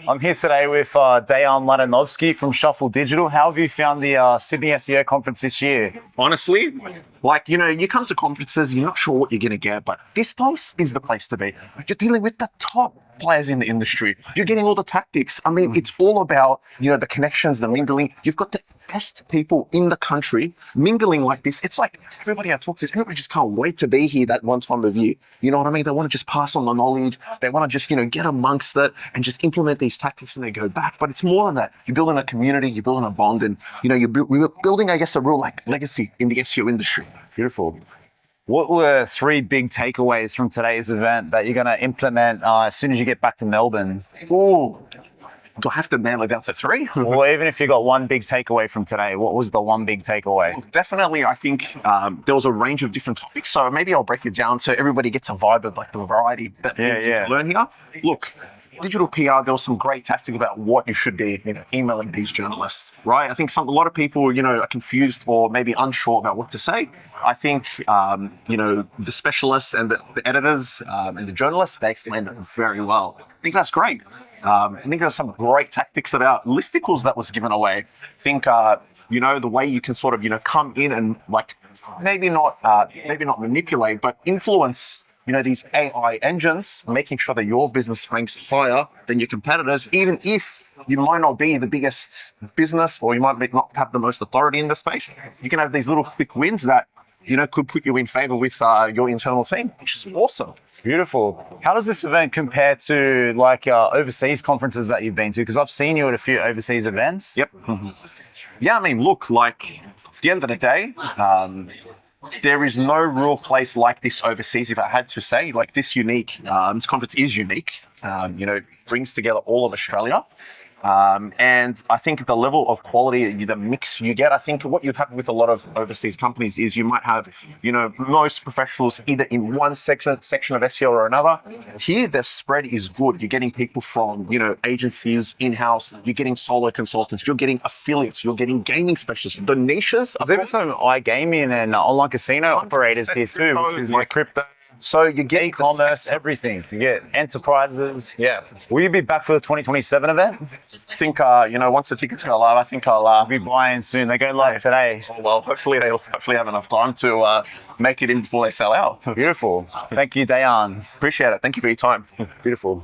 I'm here today with Dejan Mladenovski from Shuffle Digital. How have you found the Sydney SEO conference this year? Honestly, like, you come to conferences, you're not sure what you're going to get, but this place is the place to be. You're dealing with the top players in the industry. You're getting all the tactics. I mean, it's all about, the connections, the mingling. You've got the best people in the country mingling like this. It's like everybody I talk to, everybody just can't wait to be here that one time of year. You know what I mean? They want to just pass on the knowledge. They want to just, get amongst it and just implement these tactics and they go back. But it's more than that. You're building a community, you're building a bond, and, we're building, I guess, a real legacy in the SEO industry. Beautiful. What were 3 big takeaways from today's event that you're going to implement as soon as you get back to Melbourne? Oh, do I have to nail it down to 3? Well, even if you got one big takeaway from today, what was the one big takeaway? Well, definitely, I think there was a range of different topics. So maybe I'll break it down so everybody gets a vibe of like the variety that you can learn here. Look, digital PR, there was some great tactics about what you should be, emailing these journalists, right? I think a lot of people, are confused or maybe unsure about what to say. I think, the specialists and the editors and the journalists, they explained it very well. I think that's great. I think there's some great tactics about listicles that was given away. I think, the way you can sort of, come in and like maybe not manipulate, but influence these AI engines, making sure that your business ranks higher than your competitors, even if you might not be the biggest business or you might not have the most authority in the space. You can have these little quick wins that, could put you in favor with your internal team, which is awesome. Beautiful. How does this event compare to like overseas conferences that you've been to? Because I've seen you at a few overseas events. Yep. Yeah, I mean, look, like at the end of the day, there is no real place like this overseas, if I had to say. Like this conference is unique, brings together all of Australia. And I think the level of quality, the mix you get, I think what you have with a lot of overseas companies is you might have, most professionals either in one section of SEO or another. Here, the spread is good. You're getting people from, agencies, in-house, you're getting solo consultants, you're getting affiliates, you're getting gaming specialists. The niches. There's even some iGaming and online casino operators here too, which is like crypto. So you get e-commerce, everything. You get enterprises. Yeah. Will you be back for the 2027 event? I think, once the tickets go live, I think I'll be buying soon. They go live today. Well, hopefully they'll have enough time to make it in before they sell out. Beautiful. Thank you, Dejan. Appreciate it. Thank you for your time. Beautiful.